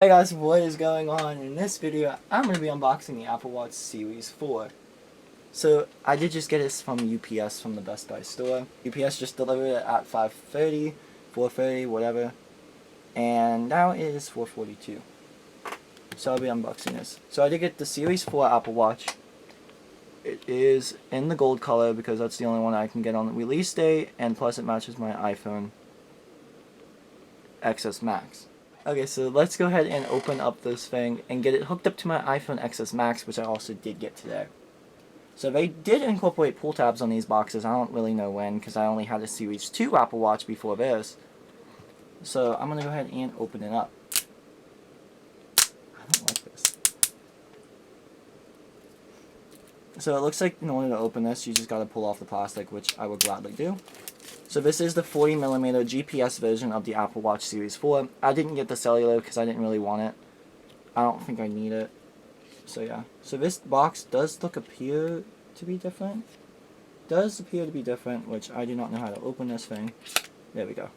Hey guys, what is going on? In this video, I'm going to be unboxing the Apple Watch Series 4. So, I did just get this from UPS from the Best Buy store. UPS just delivered it at 5:30, 4:30, whatever. And now it is 4:42. So I'll be unboxing this. So I did get the Series 4 Apple Watch. It is in the gold color because that's the only one I can get on the release date, and plus it matches my iPhone XS Max. Okay, so let's go ahead and open up this thing and get it hooked up to my iPhone XS Max, which I also did get today. So they did incorporate pull tabs on these boxes. I don't really know when, because I only had a Series 2 Apple Watch before this. So I'm going to go ahead and open it up. I don't like this. So it looks like in order to open this, you just got to pull off the plastic, which I will gladly do. So this is the 40mm GPS version of the Apple Watch Series 4. I didn't get the cellular because I didn't really want it. I don't think I need it. So yeah. So this box does appear to be different. Which I do not know how to open this thing. There we go.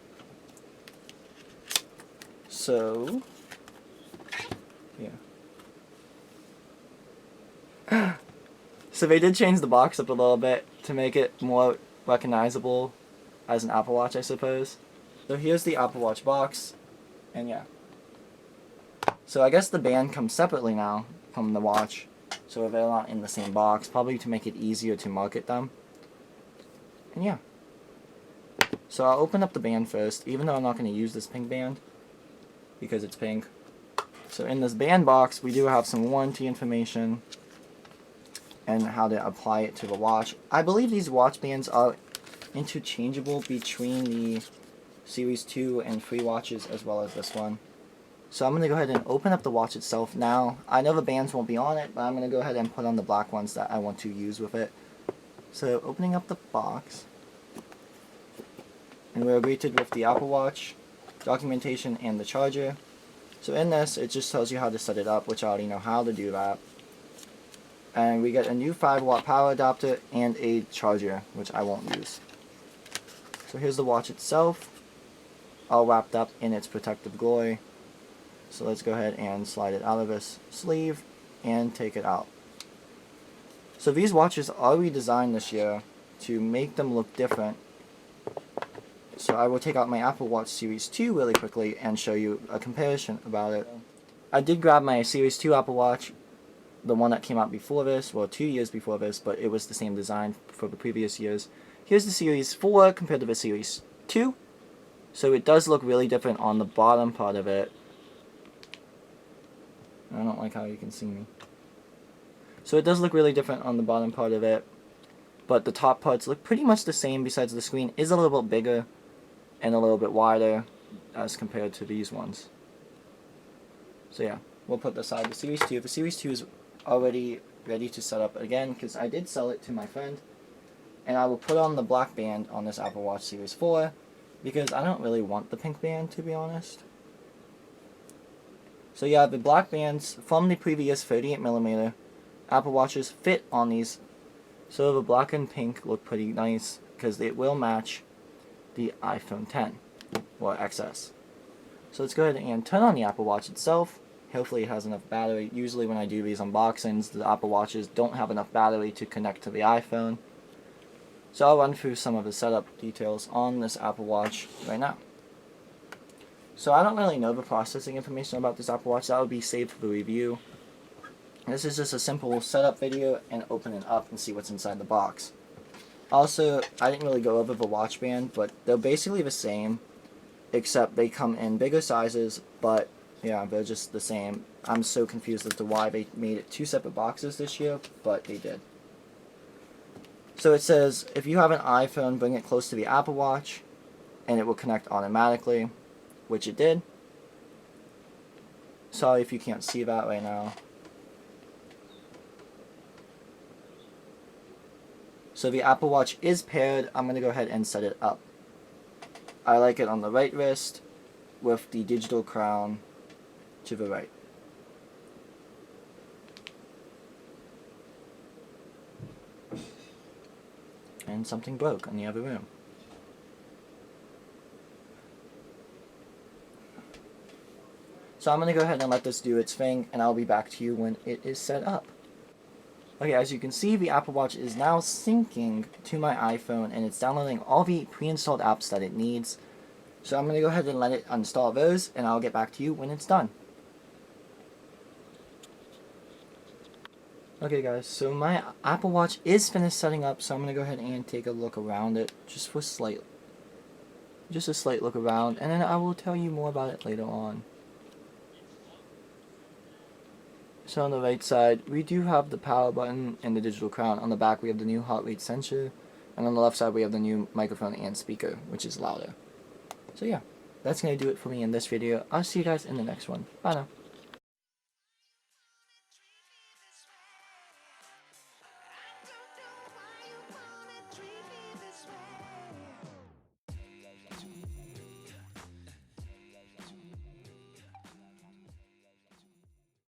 So yeah. So they did change the box up a little bit to make it more recognizable as an Apple Watch, I suppose. So here's the Apple Watch box, and yeah. So I guess the band comes separately now from the watch, so they're not in the same box, probably to make it easier to market them. And yeah. So I'll open up the band first, even though I'm not going to use this pink band, because it's pink. So in this band box, we do have some warranty information, and how to apply it to the watch. I believe these watch bands are interchangeable between the Series 2 and 3 watches as well as this one. So I'm going to go ahead and open up the watch itself now. I know the bands won't be on it, but I'm going to go ahead and put on the black ones that I want to use with it. So opening up the box, and we're greeted with the Apple Watch, documentation, and the charger. So in this, it just tells you how to set it up, which I already know how to do that. And we get a new 5-watt power adapter and a charger, which I won't use. So here's the watch itself, all wrapped up in its protective glory. So let's go ahead and slide it out of this sleeve and take it out. So these watches are redesigned this year to make them look different. So I will take out my Apple Watch Series 2 really quickly and show you a comparison about it. I did grab my Series 2 Apple Watch, the one that came out before this, well 2 years before this, but it was the same design for the previous years. Here's the Series 4 compared to the Series 2. So it does look really different on the bottom part of it. I don't like how you can see me. So it does look really different on the bottom part of it, but the top parts look pretty much the same, besides the screen is a little bit bigger and a little bit wider as compared to these ones. So yeah, we'll put aside the Series 2. The Series 2 is already ready to set up again because I did sell it to my friend, and I will put on the black band on this Apple Watch Series 4 because I don't really want the pink band, to be honest. So yeah, the black bands from the previous 38mm Apple Watches fit on these, so the black and pink look pretty nice because it will match the iPhone X or XS. So let's go ahead and turn on the Apple Watch itself. Hopefully it has enough battery. Usually when I do these unboxings, the Apple Watches don't have enough battery to connect to the iPhone. So I'll run through some of the setup details on this Apple Watch right now. So I don't really know the processing information about this Apple Watch. That would be saved for the review. This is just a simple setup video and open it up and see what's inside the box. Also, I didn't really go over the watch band, but they're basically the same, except they come in bigger sizes, but yeah, they're just the same. I'm so confused as to why they made it 2 separate boxes this year, but they did. So it says, if you have an iPhone, bring it close to the Apple Watch, and it will connect automatically, which it did. Sorry if you can't see that right now. So the Apple Watch is paired. I'm going to go ahead and set it up. I like it on the right wrist with the digital crown to the right. And something broke in the other room. So I'm going to go ahead and let this do its thing, and I'll be back to you when it is set up. Okay, as you can see, the Apple Watch is now syncing to my iPhone, and it's downloading all the pre-installed apps that it needs. So I'm going to go ahead and let it install those, and I'll get back to you when it's done. Okay guys, so my Apple Watch is finished setting up, so I'm going to go ahead and take a look around it, just a slight look around, and then I will tell you more about it later on. So on the right side, we do have the power button and the digital crown. On the back, we have the new heart rate sensor, and on the left side, we have the new microphone and speaker, which is louder. So yeah, that's going to do it for me in this video. I'll see you guys in the next one. Bye now.